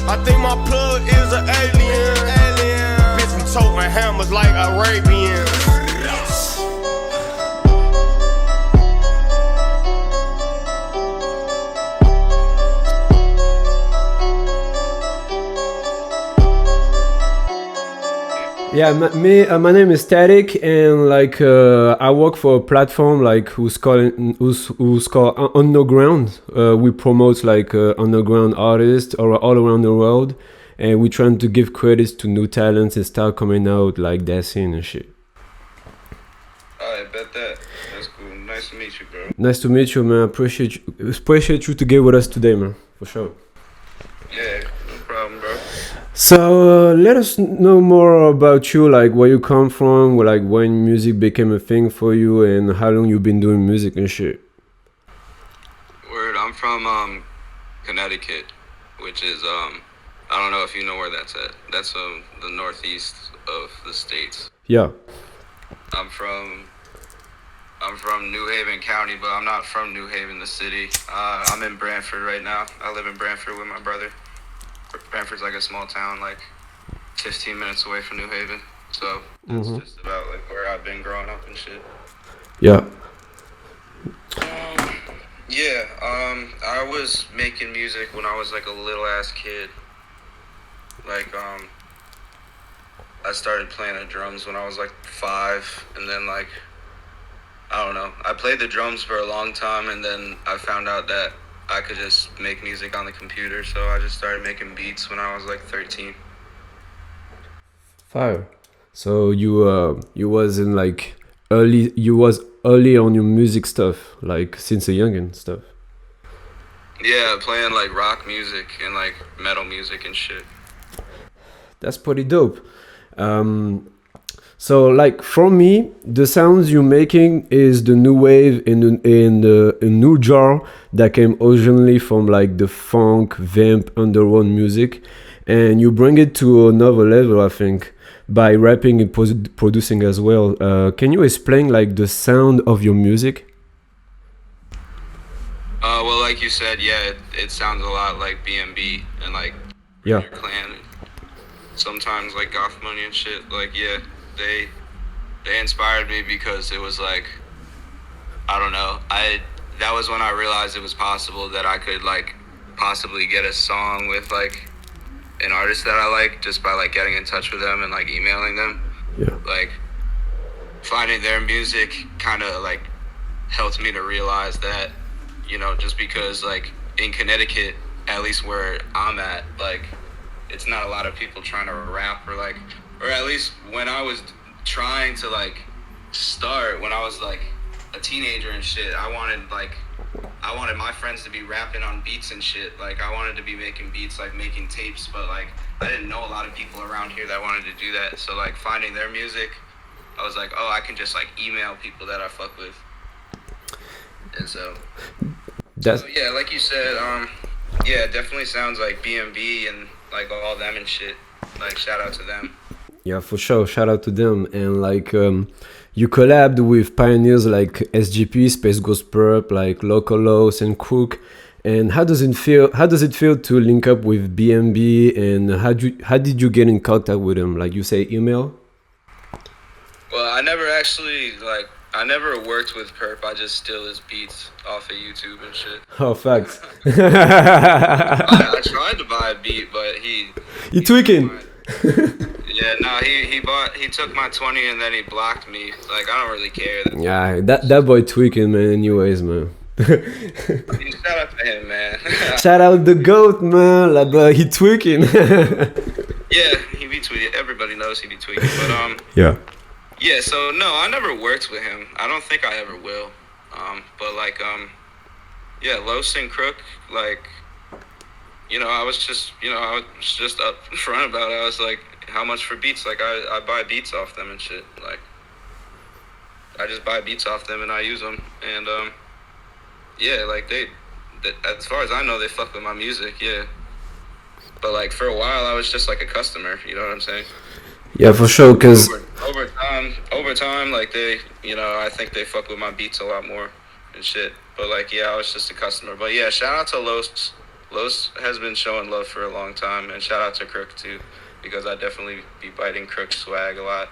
I think my plug is an alien. Bitch, I'm toting hammers like Arabians. Yeah, my name is Static, and like I work for a platform like who's called Underground. We promote like underground artists all around the world, and we trying to give credits to new talents and start coming out like that scene and shit. I bet that. That's cool. Nice to meet you, bro. Nice to meet you, man. Appreciate you to get with us today, man. For sure. Yeah, no problem, bro. So let us know more about you, like where you come from, like when music became a thing for you, and how long you've been doing music and shit. Word, I'm from Connecticut, which is I don't know if you know where that's at. That's the northeast of the states. Yeah. I'm from New Haven County, but I'm not from New Haven, the city. I'm in Brantford right now. I live in Brantford with my brother. Brantford's like a small town, like 15 minutes away from New Haven. So that's just about like where I've been growing up and shit. Yeah. I was making music when I was like a little ass kid. Like I started playing the drums when I was like 5, and then like I don't know. I played the drums for a long time, and then I found out that I could just make music on the computer, so I just started making beats when I was like 13. Fire. So you was in like early on your music stuff, like since a youngin' stuff. Yeah, playing like rock music and like metal music and shit. That's pretty dope. So like for me, the sounds you're making is the new wave in a new genre that came originally from like the funk, vamp, underground music, and you bring it to another level, I think, by rapping and producing as well. Can you explain like the sound of your music? Well, like you said, yeah, it sounds a lot like B&B and like Yeah. your Clan. Sometimes like Goth Money and shit. Like yeah. They inspired me because it was like, I don't know, that was when I realized it was possible that I could like possibly get a song with like an artist that I like just by like getting in touch with them and like emailing them. Yeah. Like finding their music kind of like helped me to realize that, you know, just because like in Connecticut, at least where I'm at, like it's not a lot of people trying to rap or at least when I was trying to like start when I was like a teenager and shit, I wanted my friends to be rapping on beats and shit. Like I wanted to be making beats, like making tapes, but like I didn't know a lot of people around here that wanted to do that. So like finding their music, I was like, oh, I can just like email people that I fuck with. And so yeah, like you said, yeah, it definitely sounds like B&B and like all them and shit. Like shout out to them. Yeah, for sure. Shout out to them. And like you collabed with pioneers like SGP, Space Ghost Perp, like Locolos and Crook. And how does it feel to link up with B&B, and how did you get in contact with them? Like you say email? Well, I never worked with Perp. I just steal his beats off of YouTube and shit. Oh, facts. I tried to buy a beat, but You tweaking? Yeah, no, he took my 20 and then he blocked me. Like, I don't really care. Yeah, that boy tweaking, man. Anyways, man. Shout out to him, man. Shout out the goat, man. Like, he tweaking. Yeah, he be tweaking. Everybody knows he be tweaking, but yeah. Yeah, so no, I never worked with him. I don't think I ever will. But like yeah, Los and Crook, like, you know, I was just up front about it. I was like, how much for beats? Like I buy beats off them and shit. Like I just buy beats off them and I use them. And yeah, like as far as I know, they fuck with my music, yeah. But like for a while I was just like a customer, you know what I'm saying? Yeah, for sure, cause over time, like they, you know, I think they fuck with my beats a lot more and shit. But like, yeah, I was just a customer. But yeah, shout out to Los. Los has been showing love for a long time, and shout out to Crook too, because I definitely be biting Crook's swag a lot.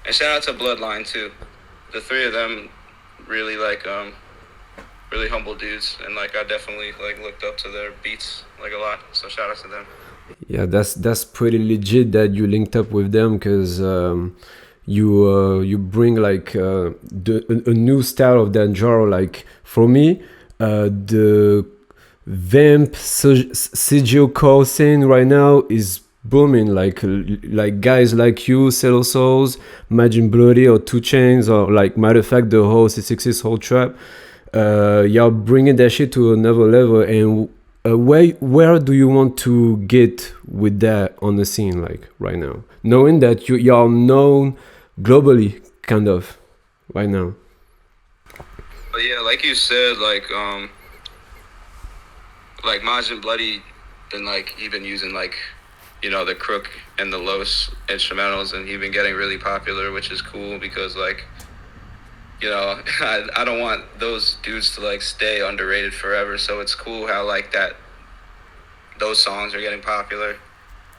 And shout out to Bloodline too. The three of them really really humble dudes, and like I definitely like looked up to their beats like a lot. So shout out to them. Yeah, that's pretty legit that you linked up with them, because you bring like a new style of that genre. Like for me, the vamp Sigilkore scene right now is booming. Like guys like you, Cello Souls, Imagine Bloody, or Two Chains, or like matter of fact the whole C6's whole trap. Y'all bringing that shit to another level. And where do you want to get with that on the scene, like right now, knowing that y'all known globally kind of right now? But yeah, like you said, like Majin Bloody been like he been using like, you know, the Crook and the Los instrumentals, and he been getting really popular, which is cool because like, you know, I don't want those dudes to like stay underrated forever. So it's cool how like those songs are getting popular,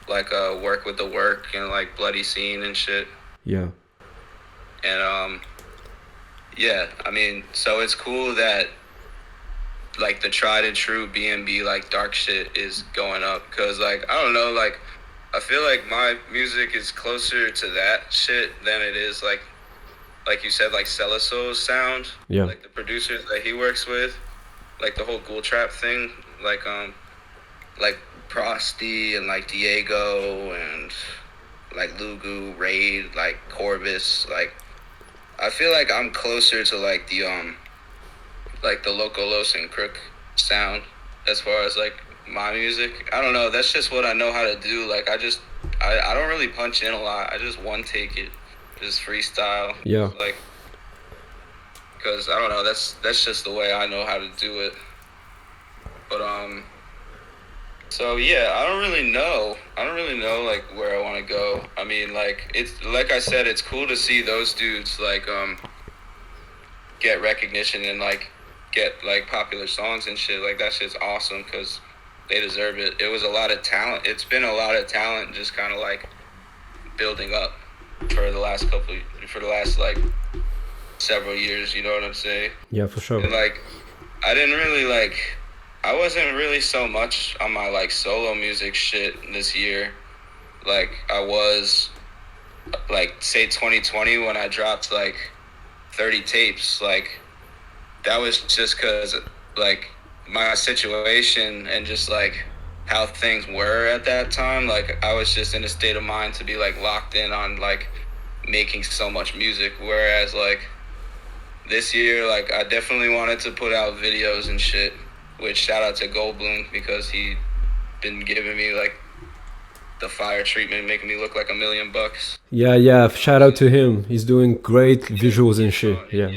like Work with the Work and like Bloody Scene and shit. Yeah. And yeah, I mean, so it's cool that like the tried and true B&B like dark shit is going up, because like I don't know, like I feel like my music is closer to that shit than it is like you said, like Celiso's sound. Yeah. Like the producers that he works with, like the whole Ghoul Trap thing, like Prosty and like Diego and like Lugu, Raid, like Corvus, like I feel like I'm closer to like the Loco Los and Crook sound as far as like my music. I don't know, that's just what I know how to do. Like I don't really punch in a lot. I just one take it, just freestyle. Yeah. Like, cause I don't know, that's just the way I know how to do it. But so yeah, I don't really know like where I want to go. I mean, like it's like I said, it's cool to see those dudes like get recognition and like get like popular songs and shit. Like that shit's awesome because they deserve it. It was a lot of talent. It's been a lot of talent just kind of like building up for the last like several years. You know what I'm saying? Yeah, for sure. And like I wasn't really so much on my like solo music shit this year. Like I was like say 2020 when I dropped like 30 tapes. Like that was just cause like my situation and just like how things were at that time. Like I was just in a state of mind to be like locked in on like making so much music. Whereas like this year, like I definitely wanted to put out videos and shit. Which shout out to Goldblum because he been giving me like the fire treatment, making me look like $1 million. Yeah. Shout out to him. He's doing great visuals and shit. Yeah.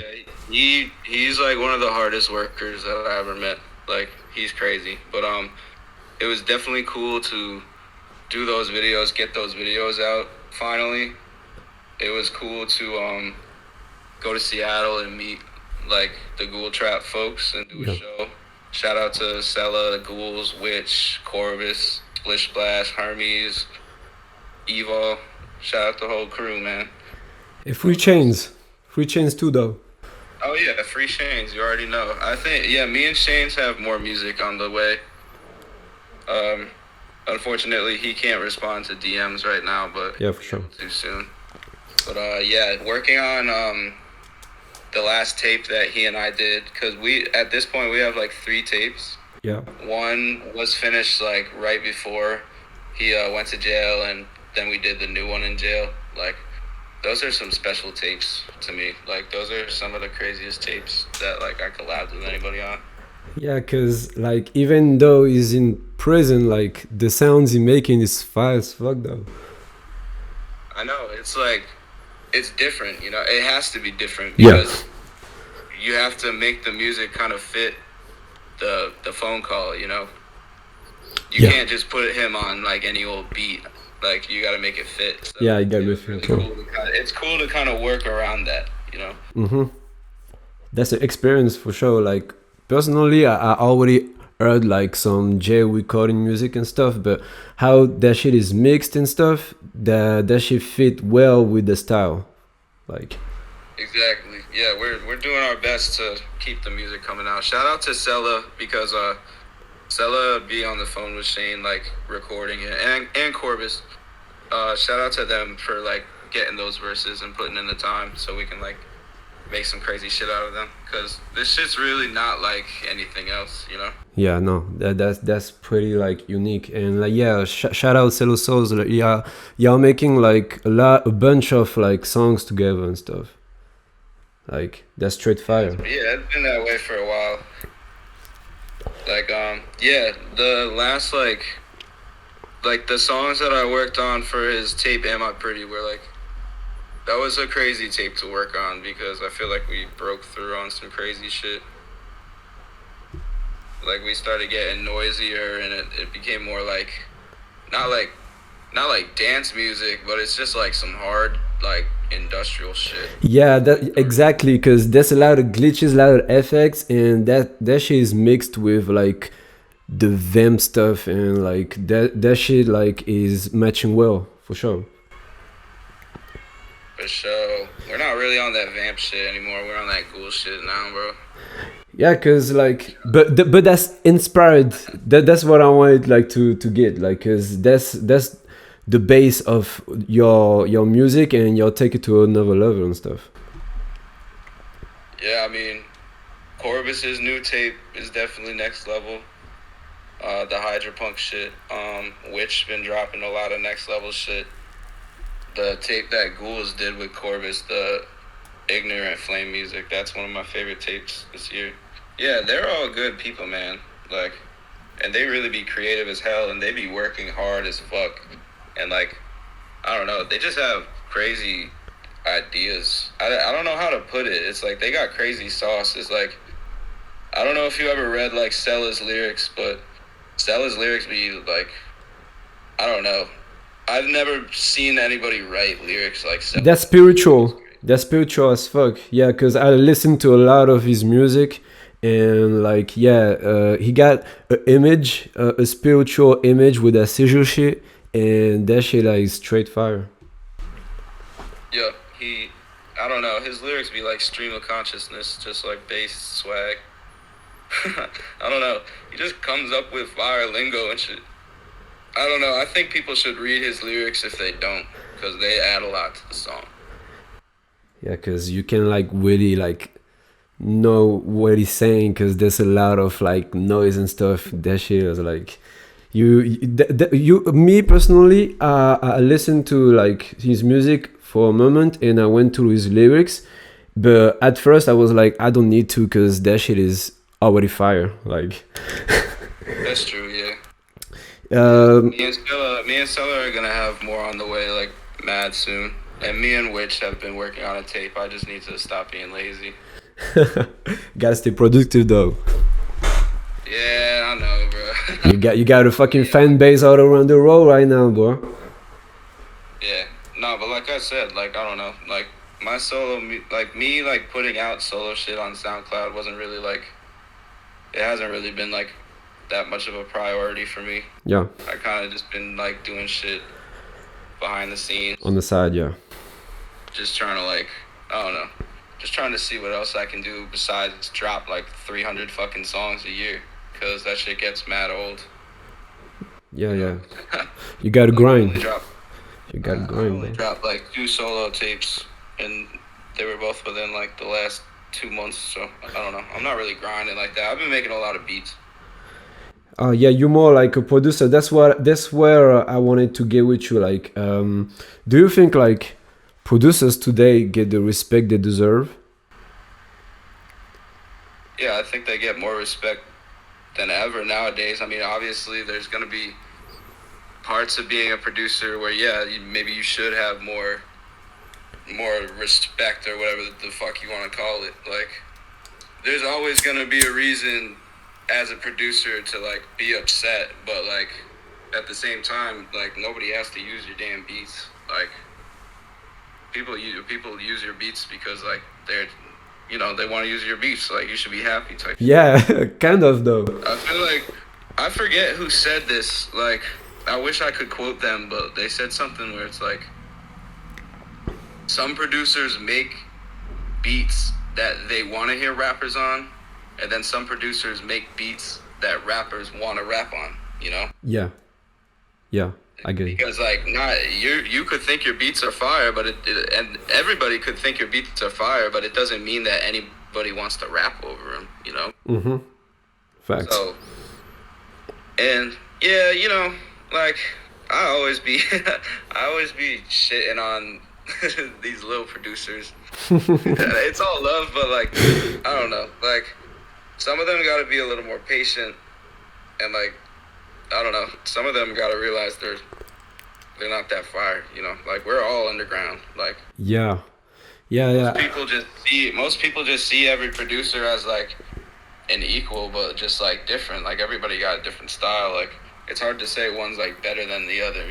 He's like one of the hardest workers that I ever met. Like he's crazy. But it was definitely cool to do those videos, get those videos out finally. It was cool to go to Seattle and meet like the Ghoul Trap folks and do a show. Shout out to Sella, the Ghouls, Witch, Corvus, Splish Splash, Hermes, Evo. Shout out the whole crew, man. Free chains too, though. Oh yeah, Free Chains, you already know. I think, yeah, me and Shanes have more music on the way. Unfortunately, he can't respond to DMs right now, but yeah, for sure. Too soon. But yeah, working on the last tape that he and I did, because at this point we have like 3 tapes. Yeah. One was finished like right before he went to jail, and then we did the new one in jail. Like those are some special tapes to me. Like those are some of the craziest tapes that like I collabed with anybody on. Yeah, because like even though he's in prison, like the sounds he's making is fire as fuck though. I know, it's like it's different, you know. It has to be different because you have to make the music kind of fit the phone call, you know. You can't just put him on like any old beat. Like you got to make it fit. So yeah, you got to fit. It's cool to kind of work around that, you know. That's the experience for sure. Like personally, I already heard like some J recording music and stuff, but how that shit is mixed and stuff, that shit fit well with the style, like. Exactly. Yeah, we're doing our best to keep the music coming out. Shout out to Sella because Sella be on the phone with Shane like recording it, and Corbus. Shout out to them for like getting those verses and putting in the time so we can like make some crazy shit out of them, because this shit's really not like anything else, you know. Yeah, no, that's pretty like unique, and like yeah, shout out Cello Souls. Like, yeah, y'all making like a bunch of like songs together and stuff. Like that's straight fire. Yeah, it's been that way for a while. Like yeah, the last like the songs that I worked on for his tape Am I Pretty were like, that was a crazy tape to work on because I feel like we broke through on some crazy shit. Like we started getting noisier and it became more like not like dance music, but it's just like some hard like industrial shit. Yeah, that exactly, because there's a lot of glitches, a lot of effects, and that shit is mixed with like the vamp stuff, and like that shit like is matching well for sure. For sure. We're not really on that vamp shit anymore. We're on that cool shit now, bro. Yeah, cause like, but that's inspired. That's what I wanted like to get, like, cause that's the base of your music, and you'll take it to another level and stuff. Yeah, I mean, Corbus's new tape is definitely next level. The Hydropunk shit. Witch been dropping a lot of next level shit. The tape that Ghouls did with Corbus, the Ignorant Flame music, that's one of my favorite tapes this year. Yeah, they're all good people, man. Like, and they really be creative as hell, and they be working hard as fuck. And like, I don't know, they just have crazy ideas. I don't know how to put it. It's like they got crazy sauce. It's like, I don't know if you ever read like Stella's lyrics, but Stella's lyrics be like, I don't know. I've never seen anybody write lyrics like Stella. That's spiritual. That's spiritual as fuck. Yeah, because I listened to a lot of his music, and like yeah, he got an image, a spiritual image with a sigil shit, and that shit like is straight fire. Yeah, I don't know, his lyrics be like stream of consciousness, just like bass swag. I don't know, he just comes up with fire lingo and shit. I don't know, I think people should read his lyrics if they don't, because they add a lot to the song. Yeah, because you can like really like know what he's saying, because there's a lot of like noise and stuff. That shit is like me personally, I listened to like his music for a moment, and I went to his lyrics, but at first I was like, I don't need to, because that shit is already fire. Like that's true. Yeah. Me and Stella are gonna have more on the way, like mad soon. And me and Witch have been working on a tape. I just need to stop being lazy. Gotta stay productive though. Yeah, I know, bro. you got a fucking fan base all around the world right now, bro. Yeah, no, but like I said, like I don't know, like my solo, like me, like putting out solo shit on SoundCloud wasn't really like, it hasn't really been like that much of a priority for me. Yeah. I kind of just been like doing shit behind the scenes. On the side, yeah. Just trying to like, I don't know, just trying to see what else I can do besides drop like 300 fucking songs a year, because that shit gets mad old. Yeah. You gotta grind. You gotta I grind, only bro. dropped like 2 solo tapes, and they were both within like the last 2 months, so I don't know. I'm not really grinding like that. I've been making a lot of beats. Yeah, you're more like a producer. That's where I wanted to get with you. Like, do you think like producers today get the respect they deserve? Yeah, I think they get more respect than ever nowadays. I mean, obviously, there's gonna be parts of being a producer where, yeah, maybe you should have more respect or whatever the fuck you want to call it. Like, there's always gonna be a reason as a producer to like be upset, but like at the same time, like nobody has to use your damn beats. Like people use your beats because like they want to use your beats. Like, you should be happy type. Yeah, kind of though. I feel like, I forget who said this. Like, I wish I could quote them, but they said something where it's like, some producers make beats that they want to hear rappers on, and then some producers make beats that rappers want to rap on, Yeah, I get it. Because like, not you could think your beats are fire, but and everybody could think your beats are fire, but it doesn't mean that anybody wants to rap over them, Mm-hmm. Facts. So, and yeah, like, I always be shitting on these little producers. It's all love, but like, I don't know, like, some of them got to be a little more patient, and like, I don't know, some of them got to realize they're not that fire, like, we're all underground, like. Yeah. Most people just see every producer as like an equal, but just like different. Like, everybody got a different style. Like, it's hard to say one's like better than the other,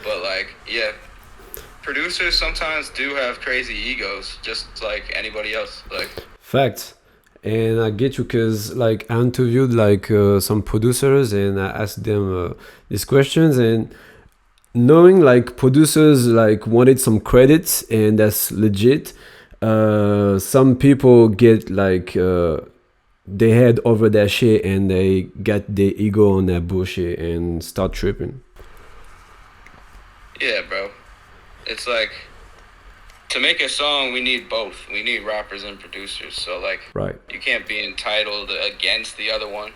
But like, yeah, producers sometimes do have crazy egos, just like anybody else. Like, Facts. And I get you because like I interviewed like some producers and I asked them these questions, and knowing like producers like wanted some credits, and that's legit. Some people get like they head over that shit and they get their ego on that bullshit and start tripping. yeah, bro, it's like, to make a song, we need both. We need rappers and producers. So like, Right. you can't be entitled against the other one,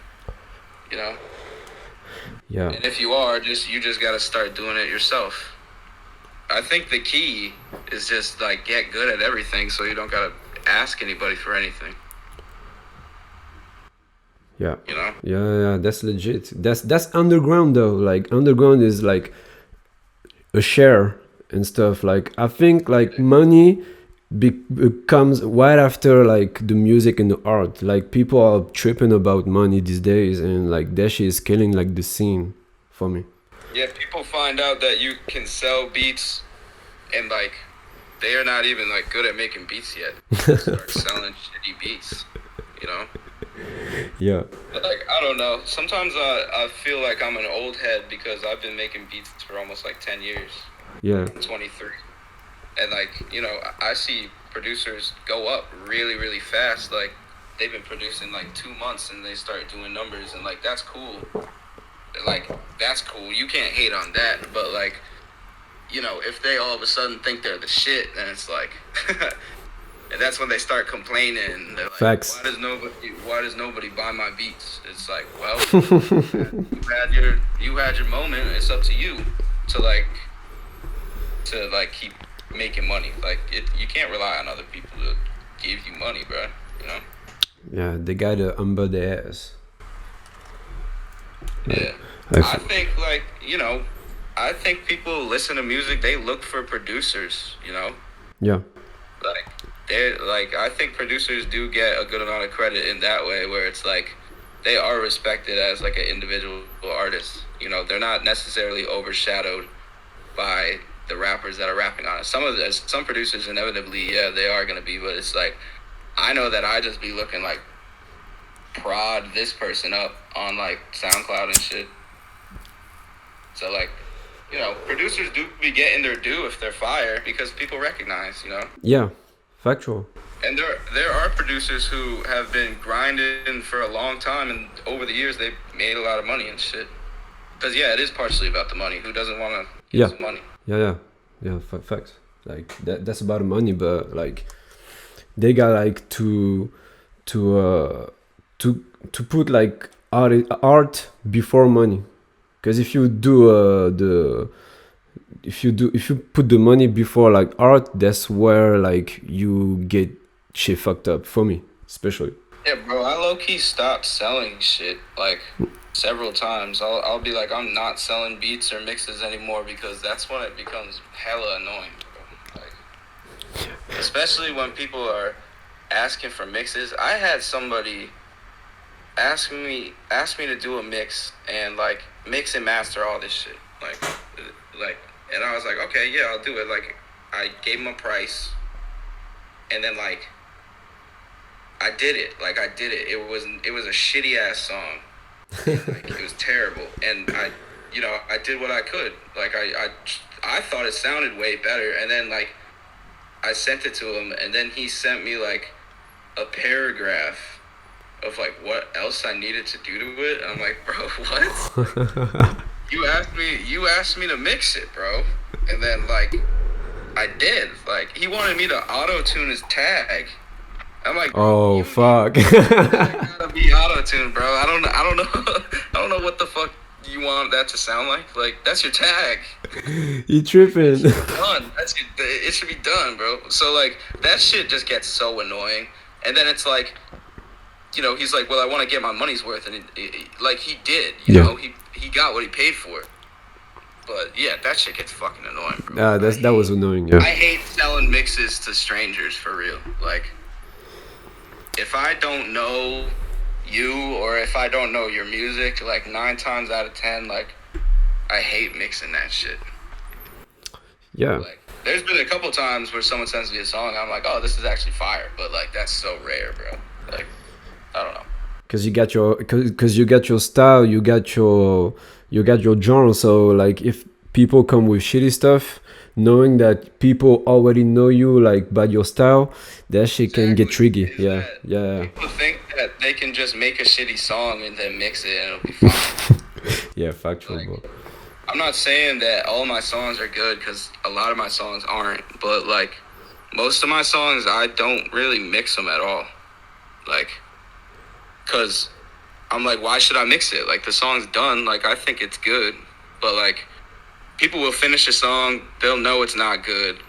Yeah. And if you are, you just gotta start doing it yourself. I think the key is just like, get good at everything, so you don't gotta ask anybody for anything. Yeah. Yeah, Yeah, that's legit. That's underground though. Like underground is like a share and stuff. Like I think like money comes right after like the music and the art. Like people are tripping about money these days, and like that shit is killing like the scene for me. Yeah, people find out that you can sell beats, and like, they are not even like good at making beats yet. Start selling shitty beats, Yeah. But like, I don't know. Sometimes I feel like I'm an old head because I've been making beats for almost like 10 years. Yeah. I'm 23. And like, I see producers go up really, really fast. Like, they've been producing like 2 months and they start doing numbers, and like, that's cool. Like, that's cool. You can't hate on that. But like, if they all of a sudden think they're the shit, then it's like, and that's when they start complaining. They're like, Facts. Why does nobody buy my beats? It's like, well, you had your moment. It's up to you to keep making money. Like, you can't rely on other people to give you money, bro. Yeah, they gotta humble their ass. Yeah. I think like, I think people listen to music, they look for producers, Yeah. Like, I think producers do get a good amount of credit in that way, where it's like, they are respected as like an individual artist. They're not necessarily overshadowed by the rappers that are rapping on it. Some producers inevitably, yeah, they are gonna be, but it's like, I know that I just be looking like, prod this person up on like SoundCloud and shit. So like, producers do be getting their due if they're fire, because people recognize, Yeah. Factual. And there are producers who have been grinding for a long time, and over the years they've made a lot of money and shit. Because yeah, it is partially about the money. Who doesn't want to get some money? Yeah. Facts. Like that's about the money, but like they got like to put like art before money. Because if you do if you put the money before like art, that's where like you get shit fucked up, for me especially. Yeah, bro, I low-key stopped selling shit like several times. I'll be like, I'm not selling beats or mixes anymore, because that's when it becomes hella annoying, bro. Like, especially when people are asking for mixes. I had somebody ask me to do a mix and like mix and master all this shit, like, and I was like, okay, yeah, I'll do it. Like, I gave him a price, and then like I did it. Like I did it. It was a shitty ass song. Like it was terrible, and I did what I could. Like I thought it sounded way better, and then like I sent it to him, and then he sent me like a paragraph of like what else I needed to do to it. I'm like, bro, what? You asked me to mix it, bro, and then like I did. Like he wanted me to auto tune his tag. I'm like, Oh fuck. it gotta be auto tune, bro. I don't know. I don't know what the fuck you want that to sound like. Like that's your tag. You tripping. Done. It should be done, bro. So like that shit just gets so annoying. And then it's like, he's like, well, I want to get my money's worth, and like he did, you know, he got what he paid for. But yeah, that shit gets fucking annoying, bro. That was annoying. Yeah. I hate selling mixes to strangers for real. Like, if I don't know you or if I don't know your music, like 9 times out of 10, like I hate mixing that shit. Yeah. Like, there's been a couple times where someone sends me a song, I'm like, oh, this is actually fire, but like that's so rare, bro. Like, I don't know. Cause you got your style, you got your genre. So like, if people come with shitty stuff, knowing that people already know you like by your style, that shit can get tricky. Yeah. People think that they can just make a shitty song and then mix it and it'll be fine. Yeah, factual, like, bro. I'm not saying that all my songs are good, because a lot of my songs aren't, but like most of my songs I don't really mix them at all, like, because I'm like, why should I mix it? Like the song's done, like I think it's good, but like people will finish a song, they'll know it's not good,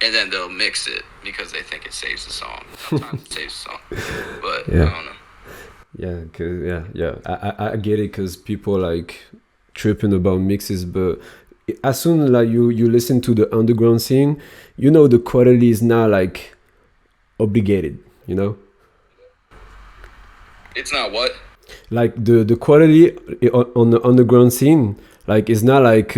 and then they'll mix it because they think it saves the song. Sometimes it saves the song, but yeah. I don't know. Yeah, cause I get it, cause people like tripping about mixes, but as soon like you listen to the underground scene, the quality is not like obligated, It's not what? Like the quality on the underground scene, like it's not like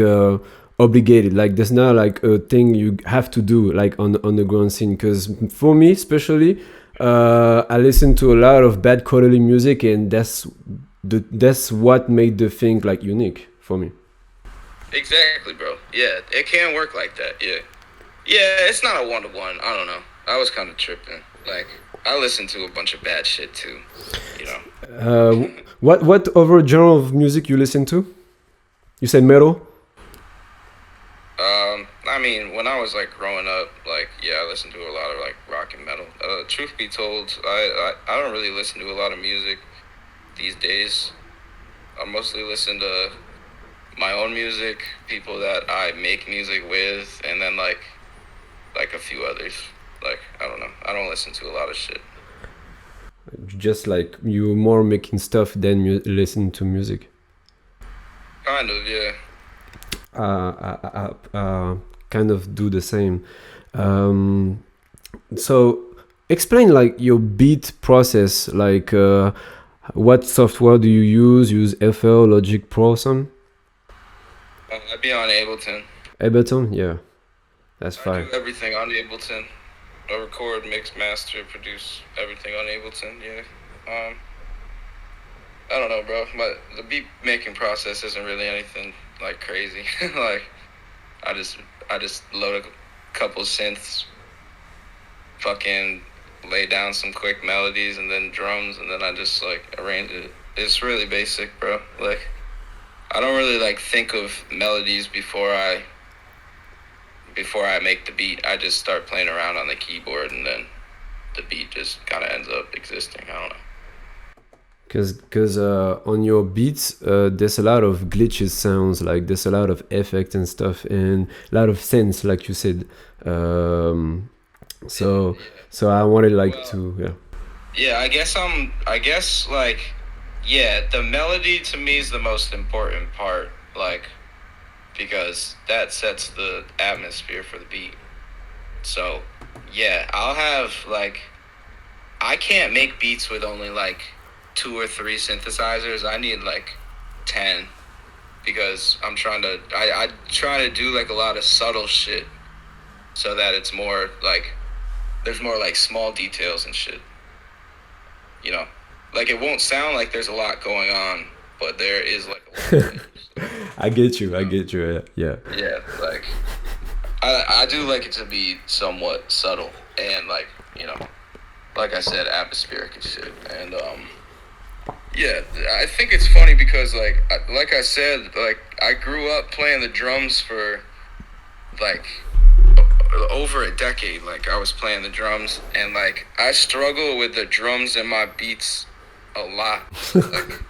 obligated. Like there's not like a thing you have to do like on the underground scene. Because for me, especially, I listen to a lot of bad quality music, and that's what made the thing like unique for me. Exactly, bro. Yeah, it can work like that. Yeah, it's not a 1-to-1. I don't know. I was kind of tripping. Like I listened to a bunch of bad shit too. What other genre of music you listen to? You said metal? I mean, when I was like growing up, like I listened to a lot of like rock and metal. Truth be told, I don't really listen to a lot of music these days. I mostly listen to my own music, people that I make music with, and then like a few others. Like I don't know. I don't listen to a lot of shit. Just like you more making stuff than listen to music. Kind of, yeah. I kind of do the same. So explain like your beat process. Like what software do you use? Use FL, Logic Pro, some? I'd be on Ableton. Ableton, yeah, that's fine. I do everything on Ableton. I record, mix, master, produce everything on Ableton. Yeah. I don't know, bro. But the beat making process isn't really anything like crazy. Like, I just load a couple synths, fucking lay down some quick melodies and then drums, and then I just like arrange it. It's really basic, bro. Like, I don't really like think of melodies before I make the beat. I just start playing around on the keyboard, and then the beat just kind of ends up existing. I don't know. Because on your beats, there's a lot of glitches sounds, like there's a lot of effect and stuff, and a lot of sense, like you said. So I wanted Yeah, I guess like, yeah, the melody to me is the most important part, like, because that sets the atmosphere for the beat. So, yeah, I'll have, like, I can't make beats with only, like, 2 or 3 synthesizers. I need, like, 10, because I try to do, like, a lot of subtle shit so that it's more, like, there's more like small details and shit. You know, like it won't sound like there's a lot going on, but there is like a lot. I get you. I get you. Yeah. Yeah, like I do like it to be somewhat subtle and like, you know, like I said, atmospheric and shit. And yeah, I think it's funny because like I said, like I grew up playing the drums for like over a decade. Like I was playing the drums, and like I struggle with the drums in my beats a lot. Like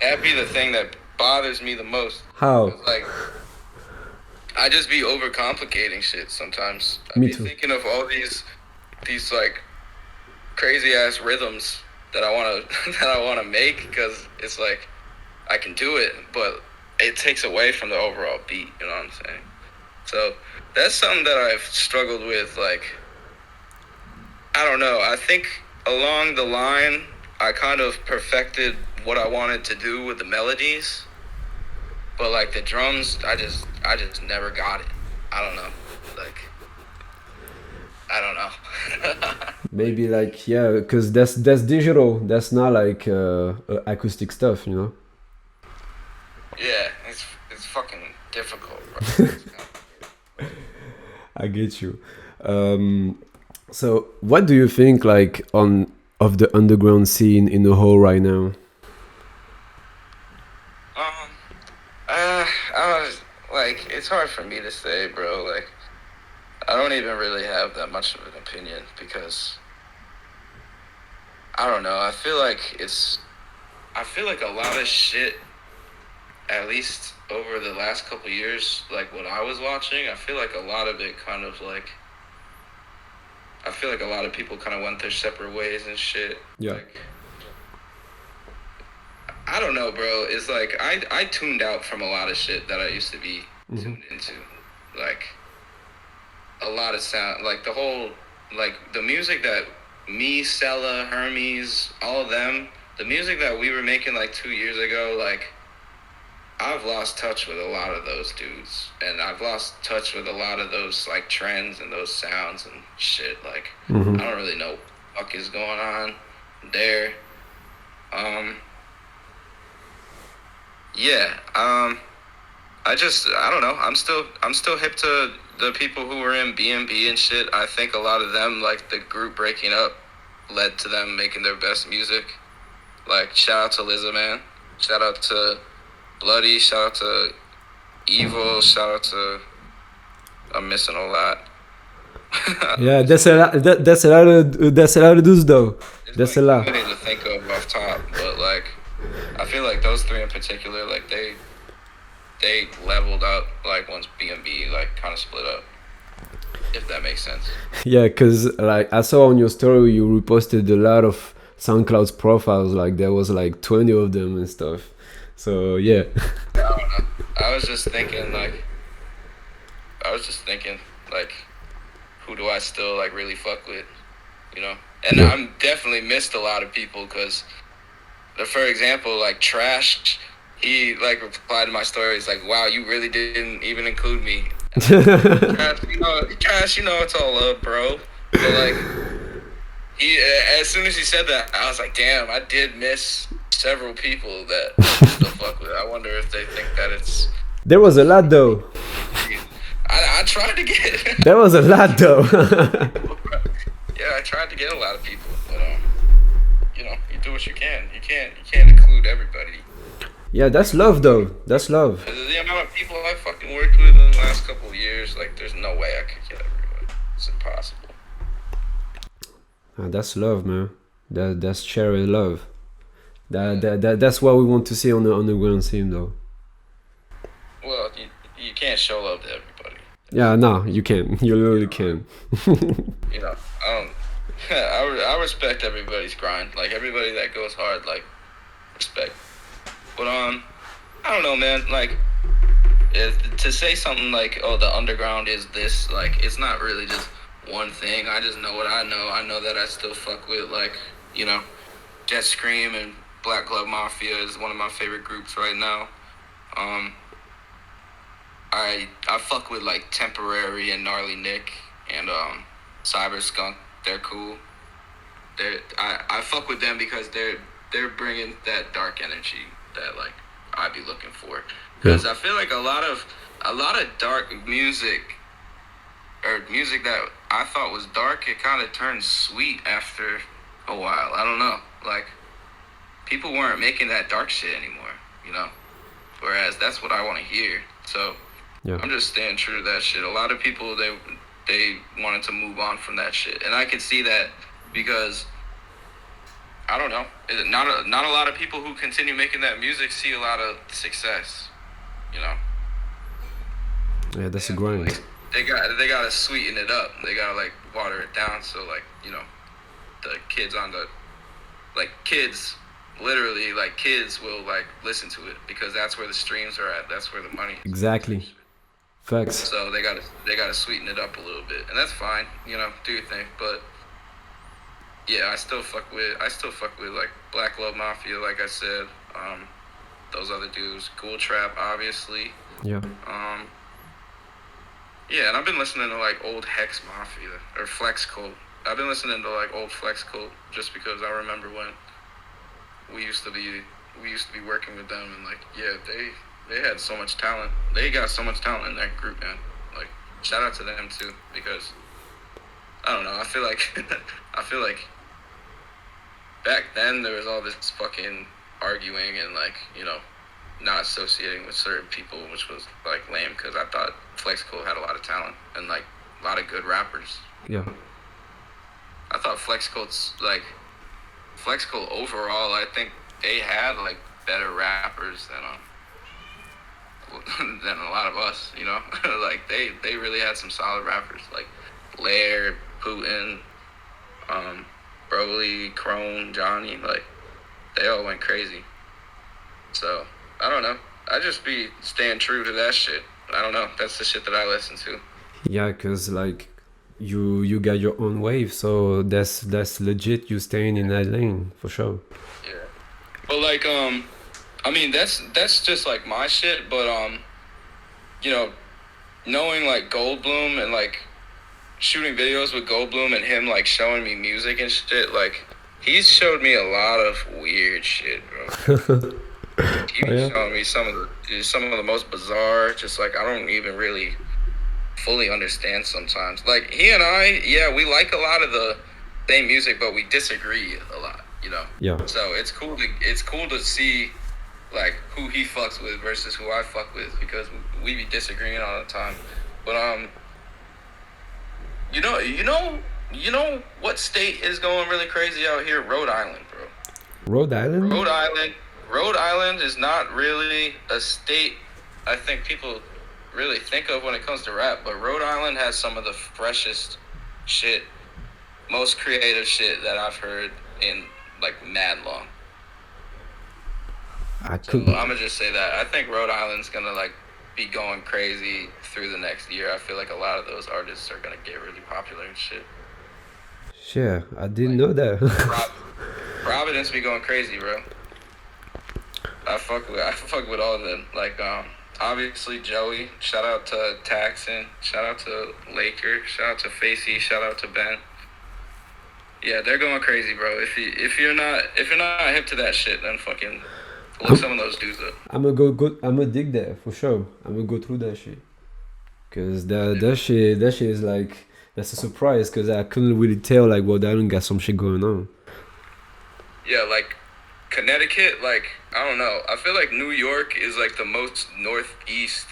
that'd be the thing that bothers me the most. How? Like I just be overcomplicating shit sometimes. I Me be too. thinking of all these like crazy ass rhythms that I wanna make, because it's like I can do it, but it takes away from the overall beat. You know what I'm saying? So that's something that I've struggled with. Like I don't know. I think along the line I kind of perfected what I wanted to do with the melodies, but like the drums, I just never got it. I don't know. Like I don't know. Maybe like yeah, because that's digital. That's not like acoustic stuff, you know. Yeah, it's fucking difficult, bro. I get you. So what do you think like of the underground scene in the whole right now? I was like, it's hard for me to say, bro. Like, I don't even really have that much of an opinion because I don't know. I feel like a lot of shit, at least over the last couple years, like what I was watching, I feel like a lot of it kind of like, I feel like a lot of people kind of went their separate ways and shit. Yeah. Like, I don't know, bro. It's like I tuned out from a lot of shit that I used to be tuned into. Like a lot of sound, like the whole, like the music that me, Sella, Hermes, all of them, the music that we were making like 2 years ago, like I've lost touch with a lot of those dudes, and I've lost touch with a lot of those like trends and those sounds and shit. Like I don't really know what the fuck is going on there. Yeah, I don't know. I'm still hip to the people who were in B&B and shit. I think a lot of them, like the group breaking up, led to them making their best music. Like shout out to Lizza, man. Shout out to Bloody. Shout out to Evil. Shout out to, I'm missing a lot. Yeah, that's a lot. That's a lot of dudes though. That's a lot. I need to think of off top, but like I feel like those three in particular, like they leveled up like once B&B like kind of split up, if that makes sense. Yeah, cause like I saw on your story you reposted a lot of SoundCloud profiles. Like there was like 20 of them and stuff. So yeah. I don't know. I was just thinking like, who do I still like really fuck with, you know? And Yeah. I'm definitely missed a lot of people, because for example, like Trash, he like replied to my story. He's like, "Wow, you really didn't even include me." Trash, you know, it's all love, bro. But like, he as soon as he said that, I was like, "Damn, I did miss several people that I still fuck with." I wonder if they think that it's. There was a lot though. I tried to get. There was a lot though. Yeah, I tried to get a lot of people, but you know, you do what you can. You can't include everybody. Yeah, that's love though. That's love. The amount of people I fucking worked with in the last couple of years, like, there's no way I could get everyone. It's impossible. That's love, man. That's sharing love. That's what we want to see on the underground scene though. Well, you can't show love to everybody. Yeah, no, you can. You literally can. You know, I respect everybody's grind. Like, everybody that goes hard, like, respect. But I don't know, man. Like, to say something like, "Oh, the underground is this," like, it's not really just one thing. I just know what I know. I know that I still fuck with, like, you know, Jet Scream and Black Glove Mafia is one of my favorite groups right now. I fuck with like Temporary and Gnarly Nick and Cyber Skunk They're cool. I fuck with them because they're bringing that dark energy that like I be looking for. Because I feel like a lot of dark music or music that I thought was dark, it kind of turned sweet after a while. I don't know. Like people weren't making that dark shit anymore, you know. Whereas that's what I want to hear. So I'm just staying true to that shit. A lot of people they wanted to move on from that shit, and I could see that because I don't know. Not a lot of people who continue making that music see a lot of success, you know. Yeah, that's a grind. They gotta sweeten it up. They gotta like water it down so like, you know, the kids on the like kids literally like kids will like listen to it because that's where the streams are at. That's where the money is. Exactly. Facts. So they gotta sweeten it up a little bit, and that's fine. You know, do your thing. But yeah, I still fuck with like Black Love Mafia, like I said. Those other dudes, Cool Trap, obviously. Yeah. Yeah, and I've been listening to like old Hex Mafia or Flex Cult. I've been listening to like old Flex Cult just because I remember when we used to be working with them, and like yeah, they had so much talent. They got so much talent in that group, man. Like shout out to them too, because I don't know, I feel like back then there was all this fucking arguing and like, you know, not associating with certain people, which was like lame because I thought Flex Cult had a lot of talent and like a lot of good rappers. Yeah. I thought Flex Cult overall, I think they had like better rappers than a lot of us, you know. Like they really had some solid rappers like Laird, Putin, Broly, Crone, Johnny, like they all went crazy. So I don't know. I just be staying true to that shit. I don't know. That's the shit that I listen to. Yeah, cause like you got your own wave, so that's legit. You staying in that lane for sure. Yeah. But like I mean that's just like my shit. But you know, knowing like Goldblum and like shooting videos with Goldblum and him like showing me music and shit, like he's showed me a lot of weird shit, bro. He's showing me some of the most bizarre, just like I don't even really fully understand sometimes. Like he and I, yeah, we like a lot of the same music, but we disagree a lot, you know. Yeah. So it's cool to see like who he fucks with versus who I fuck with, because we be disagreeing all the time. But you know what state is going really crazy out here? Rhode Island, bro. Rhode Island? Rhode Island is not really a state I think people really think of when it comes to rap, but Rhode Island has some of the freshest shit, most creative shit that I've heard in like mad long. So I'm gonna just say that I think Rhode Island's gonna like be going crazy through the next year. I feel like a lot of those artists are gonna get really popular and shit. Sure, I didn't know that. Providence be going crazy, bro. I fuck with all of them. Like obviously Joey. Shout out to Taxon. Shout out to Laker. Shout out to Facey. Shout out to Ben. Yeah, they're going crazy, bro. If you're not hip to that shit, then fucking look some of those dudes up. I'm gonna dig that for sure. I'm gonna go through that shit, cause that shit is like, that's a surprise, cause I couldn't really tell like Rhode Island got some shit going on. Yeah, like Connecticut, like I don't know. I feel like New York is like the most northeast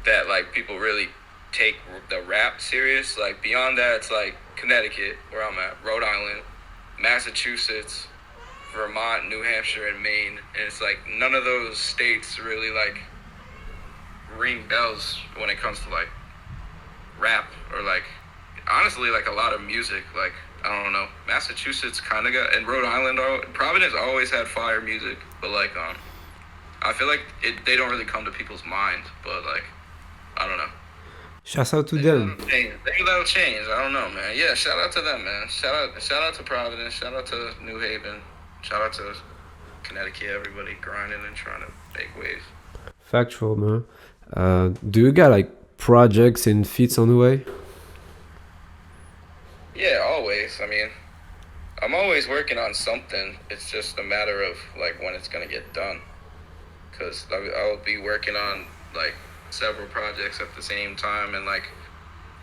that like people really take the rap serious. Like beyond that, it's like Connecticut, where I'm at, Rhode Island, Massachusetts, Vermont, New Hampshire, and Maine. And it's like none of those states really like ring bells when it comes to like rap or like honestly like a lot of music. Like I don't know, Massachusetts kind of got, and Rhode Island, Providence always had fire music, but like I feel like they don't really come to people's mind. But like I don't know. Shout out to them. Maybe that'll change. I don't know, man. Yeah, shout out to them, man. Shout out to Providence. Shout out to New Haven. Shout out to Connecticut. Everybody grinding and trying to make waves. Factual, man. Do you got like projects and feats on the way? course. I mean, I'm always working on something. It's just a matter of like when it's gonna get done. Cause I'll be working on like several projects at the same time, and like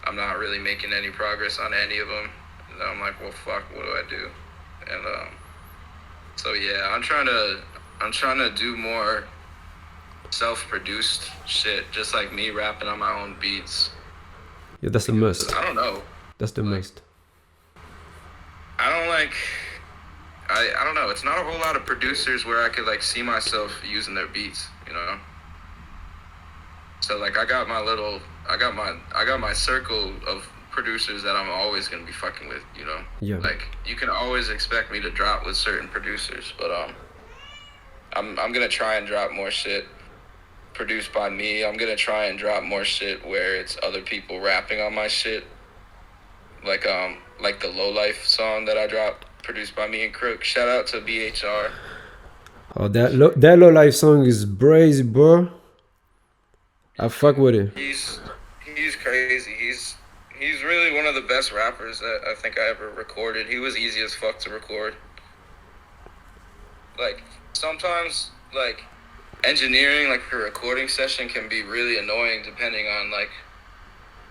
I'm not really making any progress on any of them. And I'm like, well, fuck, what do I do? And so yeah, I'm trying to do more self-produced shit, just like me rapping on my own beats. Yeah, that's the must. I don't know. That's the must. I don't like. I don't know. It's not a whole lot of producers where I could like see myself using their beats, you know. So like I got my circle of producers that I'm always gonna be fucking with, you know. Yeah. Like you can always expect me to drop with certain producers, but I'm gonna try and drop more shit produced by me. I'm gonna try and drop more shit where it's other people rapping on my shit. Like the Low Life song that I dropped, produced by me and Crook. Shout out to BHR. Oh, that low life song is brazy, bro. I fuck with it. He's crazy. He's really one of the best rappers that I think I ever recorded. He was easy as fuck to record. Like sometimes like engineering like a recording session can be really annoying depending on like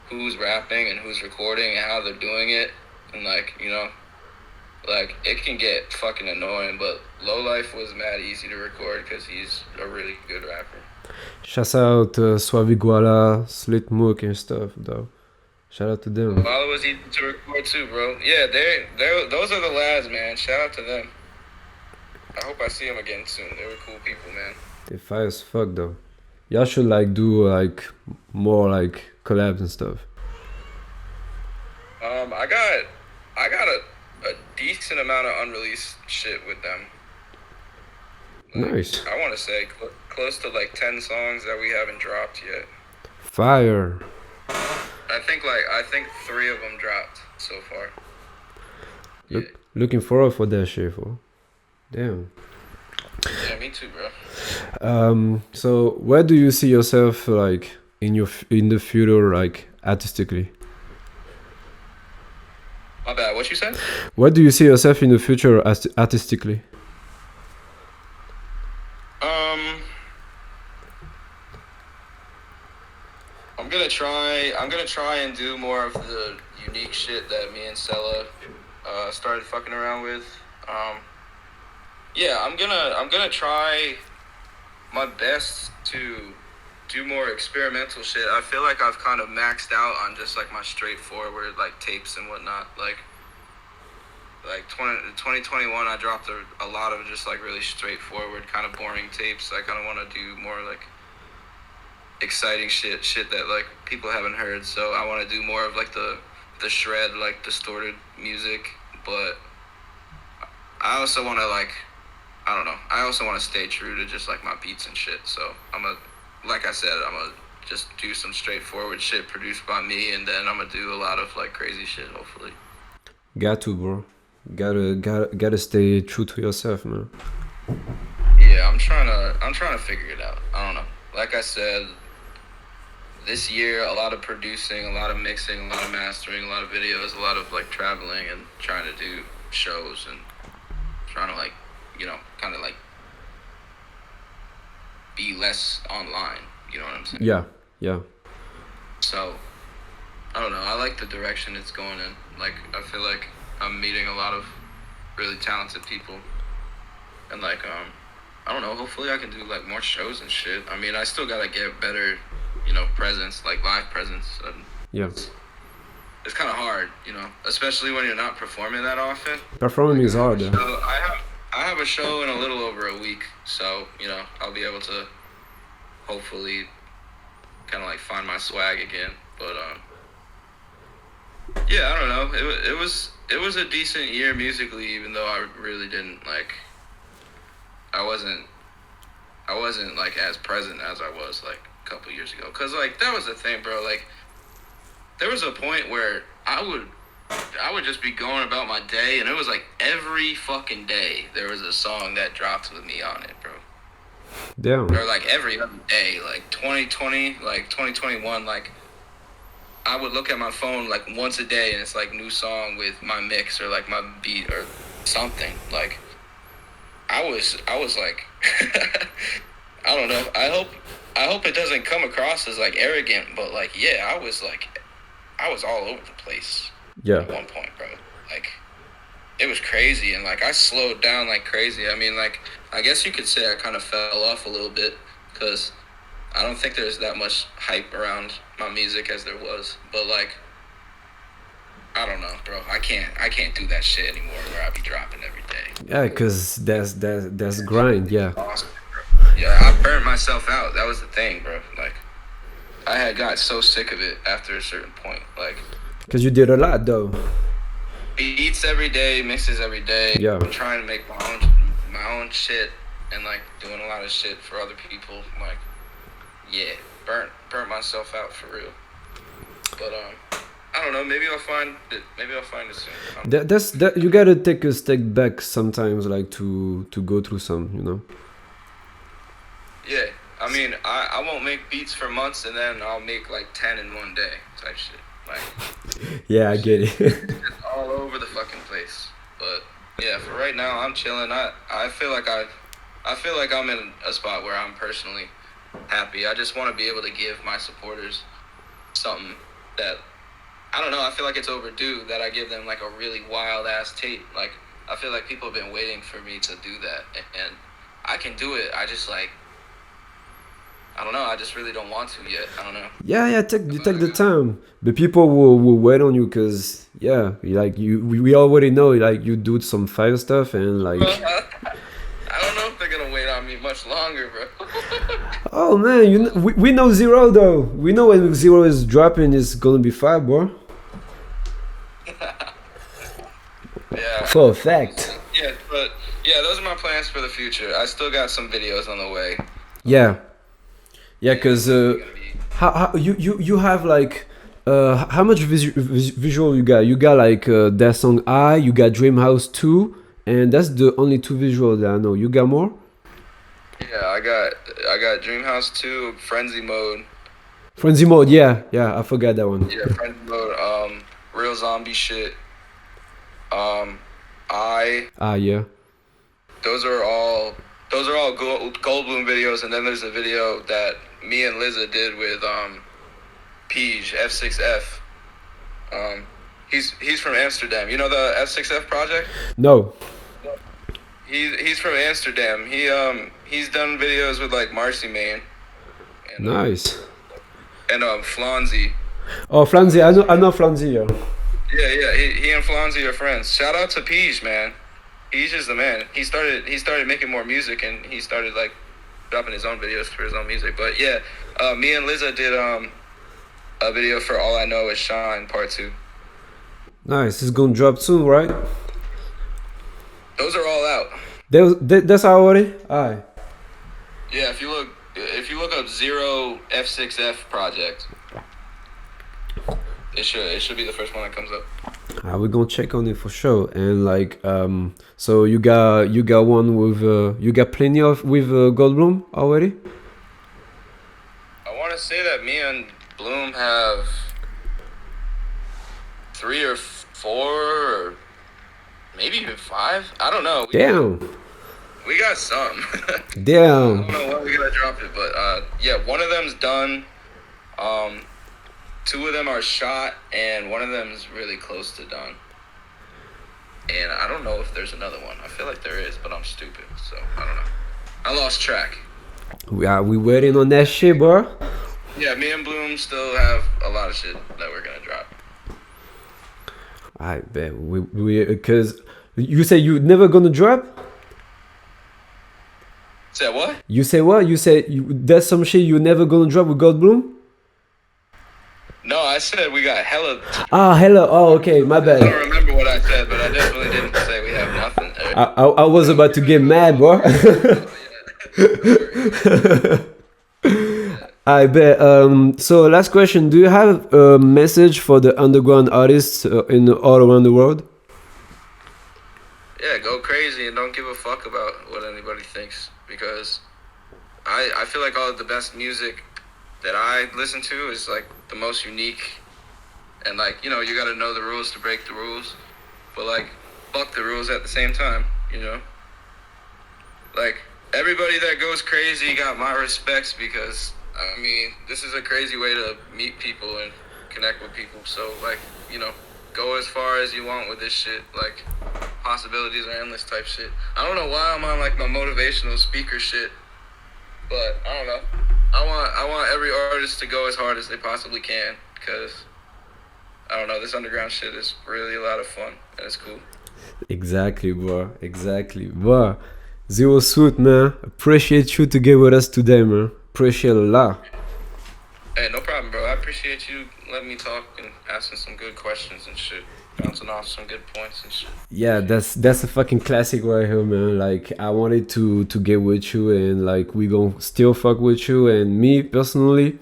who's rapping and who's recording and how they're doing it, and like, you know, like it can get fucking annoying, but Low Life was mad easy to record because he's a really good rapper. Shout out Suaviguala, Slit Mook and stuff, though. Shout out to them. Walla was easy to record too, bro. Yeah, those are the lads, man. Shout out to them. I hope I see them again soon. They were cool people, man. They fire as fuck, though. Y'all should like do like more like collabs and stuff. I got a decent amount of unreleased shit with them. Like, Nice. I want to say close to like 10 songs that we haven't dropped yet. Fire. I think 3 of them dropped so far. Looking forward for that shit, fool. Damn. Yeah, me too, bro. So where do you see yourself like in the future, like artistically? My bad. What you said? Where do you see yourself in the future artistically? I'm gonna try and do more of the unique shit that me and Sella started fucking around with. Yeah, I'm gonna try my best to do more experimental shit. I feel like I've kind of maxed out on just like my straightforward like tapes and whatnot. Like 2021, I dropped a lot of just like really straightforward, kind of boring tapes. I kind of want to do more like exciting shit that like people haven't heard. So I want to do more of like the shred, like distorted music. But I also want to like, I don't know. I also want to stay true to just like my beats and shit. So like I said, I'm gonna just do some straightforward shit produced by me, and then I'm gonna do a lot of like crazy shit, hopefully. Got to, bro. Gotta stay true to yourself, man. Yeah, I'm trying to figure it out. I don't know. Like I said, this year, a lot of producing, a lot of mixing, a lot of mastering, a lot of videos, a lot of like traveling and trying to do shows and trying to like, you know, kind of like be less online, you know what I'm saying? Yeah. So, I don't know, I like the direction it's going in. Like, I feel like I'm meeting a lot of really talented people. And like, I don't know, hopefully I can do like more shows and shit. I mean, I still gotta get better, you know, presence, like live presence. And Yeah. it's kind of hard, you know, especially when you're not performing that often. Performing is hard. So I have a show in a little over a week, so, you know, I'll be able to hopefully kind of like find my swag again. But yeah, I don't know. It was a decent year musically, even though I really didn't like. I wasn't like as present as I was like a couple years ago. Cause like that was the thing, bro. Like there was a point where I would just be going about my day, and it was like every fucking day there was a song that dropped with me on it, bro. Damn. Or like every other day, like 2020, like 2021, like I would look at my phone like once a day, and it's like new song with my mix or like my beat or something. Like I was like, I don't know. I hope it doesn't come across as like arrogant, but like yeah, I was all over the place. Yeah. At one point, bro. Like it was crazy, and like I slowed down like crazy. I mean, like I guess you could say I kind of fell off a little bit because I don't think there's that much hype around my music as there was. But like, I don't know, bro. I can't do that shit anymore where I be dropping every day. Yeah, because that's grind. Yeah. Awesome, bro. Yeah, I burnt myself out. That was the thing, bro. Like, I had got so sick of it after a certain point. Like, Because you did a lot though. beats every day, mixes every day. Yeah. I'm trying to make my own shit and like doing a lot of shit for other people. Like, yeah, burnt myself out for real. But I don't know. Maybe I'll find it. Maybe I'll find it soon. That you gotta take a step back sometimes, like to go through some, you know. Yeah, I mean, I won't make beats for months and then I'll make like 10 in one day type shit. Like, Yeah, I get it. it's all over the fucking place. But yeah, for right now, I'm chilling. I feel like I'm in a spot where I'm personally happy. I just want to be able to give my supporters something that, I don't know, I feel like it's overdue that I give them like a really wild ass tape. Like, I feel like people have been waiting for me to do that, and I can do it. I just like, I don't know, I just really don't want to yet. I don't know. Yeah, take the time. The people will wait on you, cause yeah, like we already know like you do some fire stuff and like. I don't know if they're gonna wait on me much longer, bro. Oh man, we know Zero though. We know when Zero is dropping, it's gonna be fire, bro. Yeah. For a fact. Yeah, but yeah, those are my plans for the future. I still got some videos on the way. Yeah, cause how you have like how much visual you got? You got like that song I, you got Dream House 2, and that's the only 2 visuals that I know. You got more? Yeah, I got Dreamhouse 2, Frenzy Mode. Frenzy Mode, yeah, I forgot that one. Yeah, Frenzy Mode, Real Zombie Shit. Yeah. Those are all Goldblum videos, and then there's a video that me and Liza did with Peach F6F. He's from Amsterdam. You know the F6F project? No. He's from Amsterdam. He's done videos with like Marcy Main. And, Nice. And Flonzy. Oh, Flanzy, I know Flanzy. Yeah. Yeah. He and Flonzy are friends. Shout out to Peach, man. Peach is the man. He started making more music, and he started like dropping his own videos for his own music. But yeah, me and Liza did a video for All I Know Is Shine Part 2. Nice. It's gonna drop soon, right? Those are all out. That's already. Alright. Yeah, if you look up Zero F6F project, it should be the first one that comes up. We're gonna check on it for sure. And like so you got one with you got plenty of with Goldblum already? I want to say that me and Bloom have 3 or 4 or maybe even 5. I don't know. Damn. We got some. Damn. I don't know when we're gonna drop it, but yeah, one of them's done. 2 of them are shot, and one of them is really close to done. And I don't know if there's another one. I feel like there is, but I'm stupid, so I don't know. I lost track. We waiting on that shit, bro. Yeah, me and Bloom still have a lot of shit that we're gonna drop. I bet we because you say you never gonna drop. Say what? You say what? You say that's some shit you never gonna drop with Goldblum? No, I said we got hella. Ah, hello. Oh, okay, my I bad. don't remember what I said, but I definitely didn't say we have nothing. I was about to get mad, bro. I bet. So last question: do you have a message for the underground artists in all around the world? Yeah, go crazy and don't give a fuck about what anybody thinks, because I feel like all of the best music that I listen to is like the most unique And like, you know, you gotta know the rules to break the rules, but like, fuck the rules at the same time, you know? Like, everybody that goes crazy got my respects because, I mean, this is a crazy way to meet people and connect with people. So like, you know, go as far as you want with this shit. Like, possibilities are endless type shit. I don't know why I'm on like my motivational speaker shit, but I don't know. I want every artist to go as hard as they possibly can, because I don't know, this underground shit is really a lot of fun and it's cool. Exactly, bro. Exactly. Bro, Zero Suit, man. Appreciate you to get with us today, man. Appreciate a lot. Hey, no problem, bro. I appreciate you letting me talk and asking some good questions and shit. Bouncing off some good points and shit. Yeah, that's a fucking classic right here, man. Like, I wanted to get with you, and like, we gon' still fuck with you. And me personally,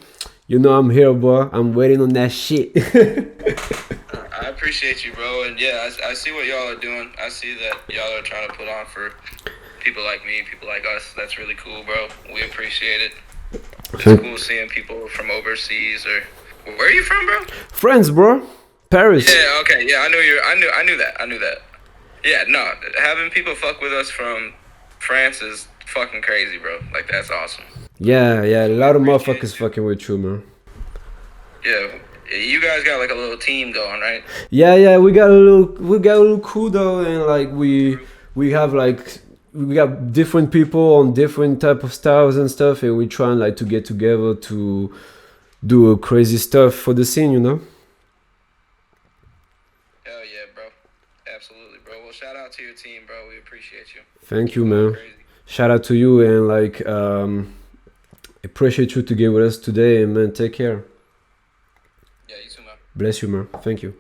you know, I'm here, bro. I'm waiting on that shit. I appreciate you, bro. And yeah, I see what y'all are doing. I see that y'all are trying to put on for people like me, people like us. That's really cool, bro. We appreciate it. It's cool seeing people from overseas. Or where are you from, bro? France, bro. Paris. Yeah, okay, yeah, I knew that. Yeah, no, having people fuck with us from France is fucking crazy, bro. Like, that's awesome. Yeah, a lot of motherfuckers fucking with you, man. Yeah, you guys got like a little team going, right? Yeah, we got a little crew though, and like we got different people on different type of styles and stuff, and we trying like to get together to do crazy stuff for the scene, you know. Hell yeah, bro. Absolutely, bro. Well, shout out to your team, bro. We appreciate you. Thank you, man. Crazy. Shout out to you, and like appreciate you to get with us today, and man, take care. Yeah, you too, man. Bless you, man. Thank you.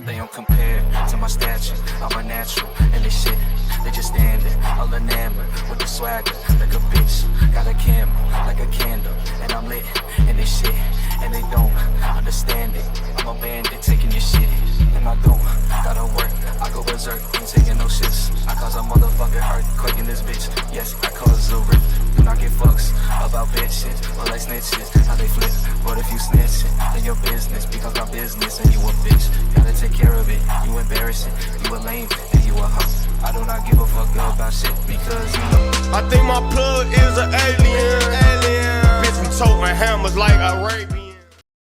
They don't compare to my stature. I'm a natural, and this shit, they just standing, all enamored with the swagger, like a bitch. Got a camera, like a candle, and I'm lit, and this shit, and they don't understand it. I'm a bandit, taking your shit, and I don't gotta work. I go berserk, ain't taking no shits. I cause a motherfucking earthquake in this bitch. Yes, I cause a rip. Do not give fucks about bitches or like snitches. How they flip, but if you snitching, then your business becomes my business, and you a bitch. Gotta take care of it. You embarrassing, you a lame, and you a hoe. I do not give a fuck about shit because you know. I think my plug is an alien. Bitch, we toting hammers like Arabian.